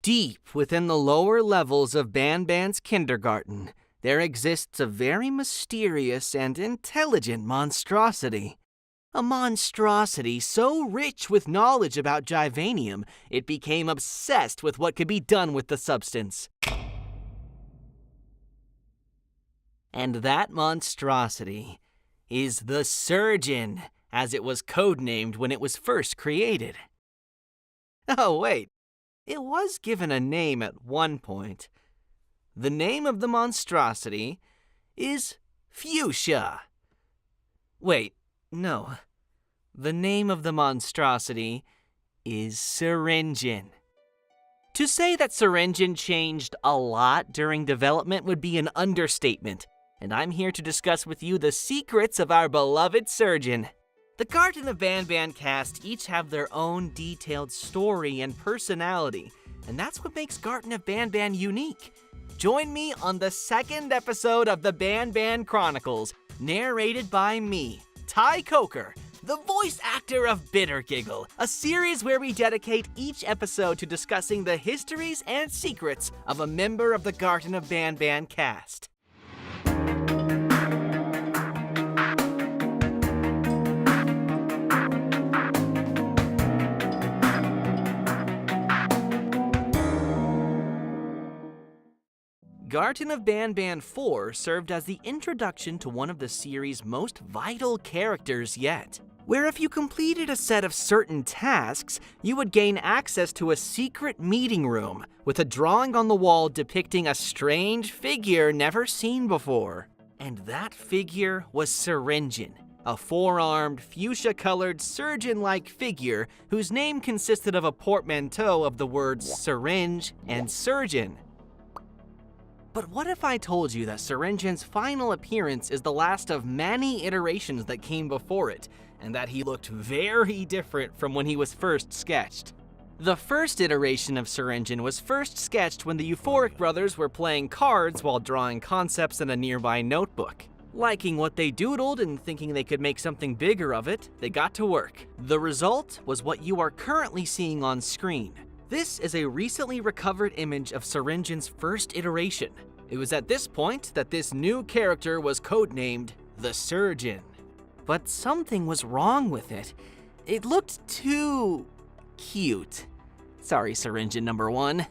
Deep within the lower levels of Banban's kindergarten, there exists a very mysterious and intelligent monstrosity. A monstrosity so rich with knowledge about Givanium, it became obsessed with what could be done with the substance. And that monstrosity is the Syringeon, as it was codenamed when it was first created. Oh wait, it was given a name at one point. The name of the monstrosity is Fuchsia. Wait, no. The name of the monstrosity is Syringeon. To say that Syringeon changed a lot during development would be an understatement, and I'm here to discuss with you the secrets of our beloved Syringeon. The Garten of Banban cast each have their own detailed story and personality, and that's what makes Garten of Banban unique. Join me on the second episode of the Banban Chronicles, narrated by me, Ty Coker, the voice actor of Bitter Giggle, a series where we dedicate each episode to discussing the histories and secrets of a member of the Garten of Banban cast. Garten of Banban 4 served as the introduction to one of the series' most vital characters yet, where if you completed a set of certain tasks, you would gain access to a secret meeting room with a drawing on the wall depicting a strange figure never seen before. And that figure was Syringeon, a four-armed, fuchsia-colored, surgeon-like figure whose name consisted of a portmanteau of the words syringe and surgeon. But what if I told you that Syringeon's final appearance is the last of many iterations that came before it, and that he looked very different from when he was first sketched? The first iteration of Syringeon was first sketched when the Euphoric brothers were playing cards while drawing concepts in a nearby notebook. Liking what they doodled and thinking they could make something bigger of it, they got to work. The result was what you are currently seeing on screen. This is a recently recovered image of Syringeon's first iteration. It was at this point that this new character was codenamed the Syringeon. But something was wrong with it. It looked too cute. Sorry, Syringeon number 1.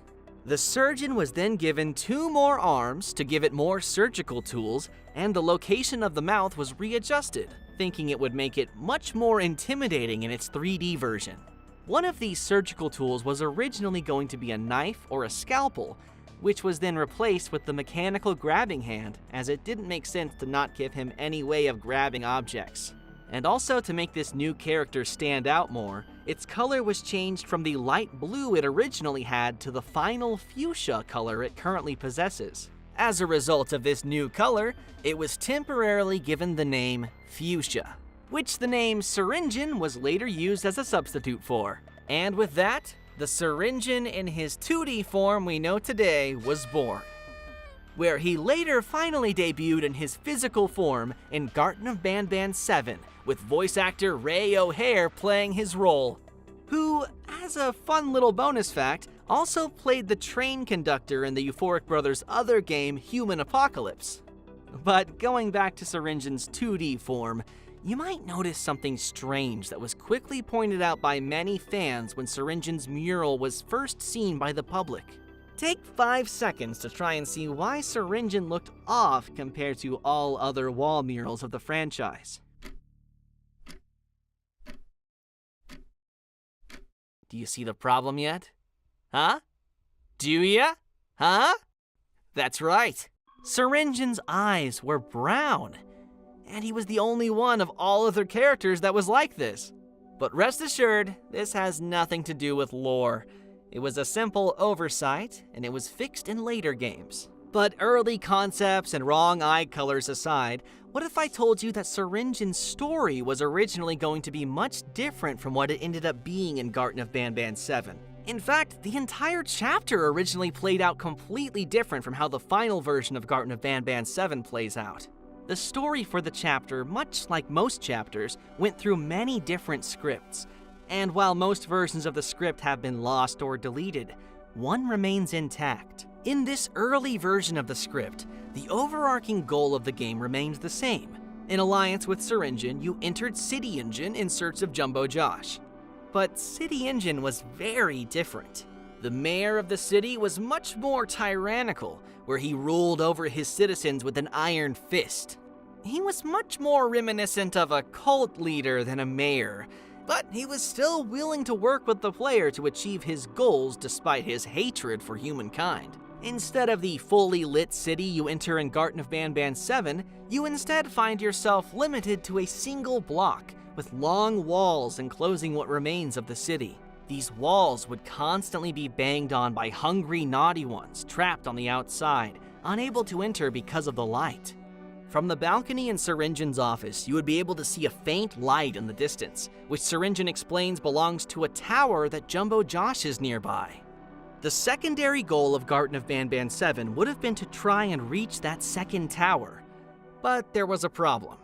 The Syringeon was then given 2 more arms to give it more surgical tools, and the location of the mouth was readjusted, thinking it would make it much more intimidating in its 3D version. One of these surgical tools was originally going to be a knife or a scalpel, which was then replaced with the mechanical grabbing hand, as it didn't make sense to not give him any way of grabbing objects. And also to make this new character stand out more, its color was changed from the light blue it originally had to the final fuchsia color it currently possesses. As a result of this new color, it was temporarily given the name Fuchsia, which the name Syringeon was later used as a substitute for. And with that, the Syringeon in his 2D form we know today was born, where he later finally debuted in his physical form in Garten of Banban 7, with voice actor Ray O'Hare playing his role, who, as a fun little bonus fact, also played the train conductor in the Euphoric Brothers' other game, Human Apocalypse. But going back to Syringeon's 2D form, you might notice something strange that was quickly pointed out by many fans when Syringeon's mural was first seen by the public. Take 5 seconds to try and see why Syringeon looked off compared to all other wall murals of the franchise. Do you see the problem yet? Huh? Do ya? Huh? That's right. Syringeon's eyes were brown, and he was the only one of all other characters that was like this. But rest assured, this has nothing to do with lore. It was a simple oversight, and it was fixed in later games. But early concepts and wrong eye colors aside, what if I told you that Syringeon's story was originally going to be much different from what it ended up being in Garten of Banban 7? In fact, the entire chapter originally played out completely different from how the final version of Garten of Banban 7 plays out. The story for the chapter, much like most chapters, went through many different scripts. And while most versions of the script have been lost or deleted, one remains intact. In this early version of the script, the overarching goal of the game remained the same. In alliance with Syringeon, you entered Syringeon in search of Jumbo Josh. But Syringeon was very different. The mayor of the city was much more tyrannical, where he ruled over his citizens with an iron fist. He was much more reminiscent of a cult leader than a mayor, but he was still willing to work with the player to achieve his goals despite his hatred for humankind. Instead of the fully lit city you enter in Garten of Banban 7, you instead find yourself limited to a single block, with long walls enclosing what remains of the city. These walls would constantly be banged on by hungry, naughty ones trapped on the outside, unable to enter because of the light. From the balcony in Syringeon's office, you would be able to see a faint light in the distance, which Syringeon explains belongs to a tower that Jumbo Josh is nearby. The secondary goal of Garten of Banban 7 would have been to try and reach that second tower. But there was a problem.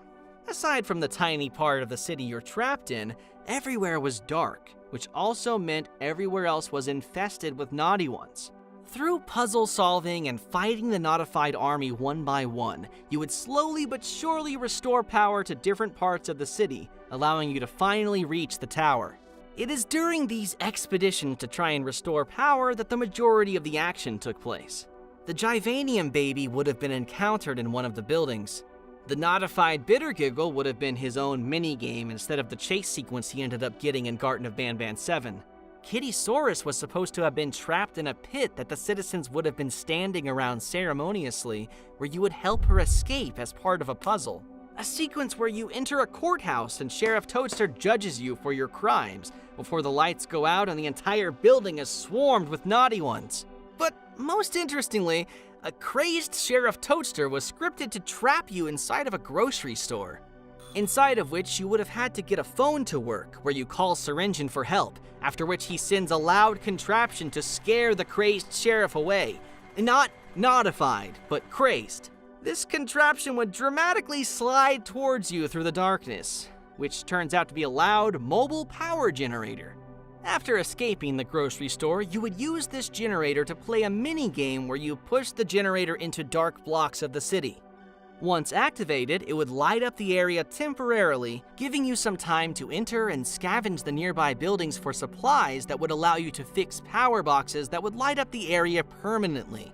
Aside from the tiny part of the city you're trapped in, everywhere was dark, which also meant everywhere else was infested with naughty ones. Through puzzle solving and fighting the notified army one by one, you would slowly but surely restore power to different parts of the city, allowing you to finally reach the tower. It is during these expeditions to try and restore power that the majority of the action took place. The Givanium baby would have been encountered in one of the buildings. The notified Bittergiggle would have been his own mini-game instead of the chase sequence he ended up getting in Garten of Banban 7. Kittysaurus was supposed to have been trapped in a pit that the citizens would have been standing around ceremoniously, where you would help her escape as part of a puzzle. A sequence where you enter a courthouse and Sheriff Toadster judges you for your crimes before the lights go out and the entire building is swarmed with naughty ones. But most interestingly, a crazed Sheriff Toadster was scripted to trap you inside of a grocery store, inside of which you would have had to get a phone to work where you call Syringeon for help, after which he sends a loud contraption to scare the crazed sheriff away. Not notified, but crazed. This contraption would dramatically slide towards you through the darkness, which turns out to be a loud mobile power generator. After escaping the grocery store, you would use this generator to play a mini-game where you push the generator into dark blocks of the city. Once activated, it would light up the area temporarily, giving you some time to enter and scavenge the nearby buildings for supplies that would allow you to fix power boxes that would light up the area permanently.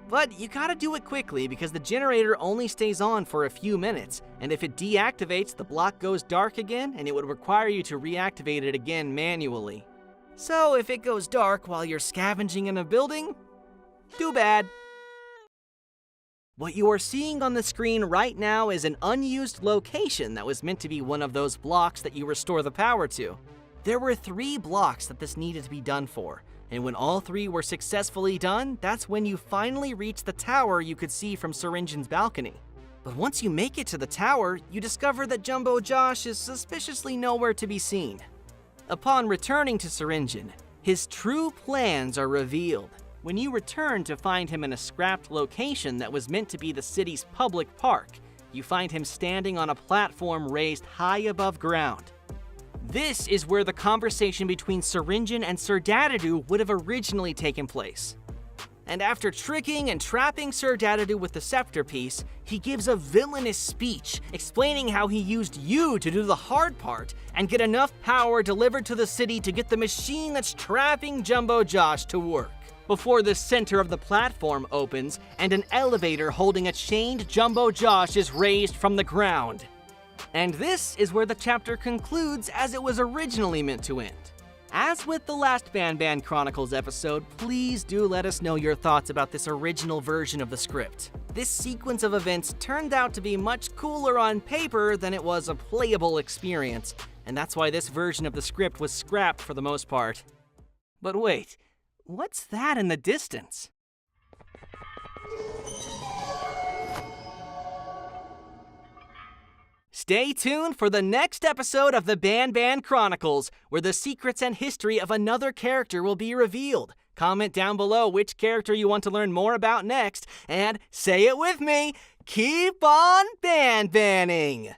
But you gotta do it quickly because the generator only stays on for a few minutes, and if it deactivates, the block goes dark again and it would require you to reactivate it again manually. So if it goes dark while you're scavenging in a building, too bad. What you are seeing on the screen right now is an unused location that was meant to be one of those blocks that you restore the power to. There were 3 blocks that this needed to be done for, and when all 3 were successfully done, that's when you finally reach the tower you could see from Syringeon's balcony. But once you make it to the tower, you discover that Jumbo Josh is suspiciously nowhere to be seen. Upon returning to Syringeon, his true plans are revealed when you return to find him in a scrapped location that was meant to be the city's public park. You find him standing on a platform raised high above ground. This is where the conversation between Syringeon and Sir Dadadoo would have originally taken place. And after tricking and trapping Sir Dadadoo with the scepter piece, he gives a villainous speech explaining how he used you to do the hard part and get enough power delivered to the city to get the machine that's trapping Jumbo Josh to work. Before the center of the platform opens and an elevator holding a chained Jumbo Josh is raised from the ground. And this is where the chapter concludes as it was originally meant to end. As with the last Banban Chronicles episode, please do let us know your thoughts about this original version of the script. This sequence of events turned out to be much cooler on paper than it was a playable experience, and that's why this version of the script was scrapped for the most part. But wait, what's that in the distance? Stay tuned for the next episode of the Banban Chronicles, where the secrets and history of another character will be revealed. Comment down below which character you want to learn more about next, and say it with me, keep on Banbanning!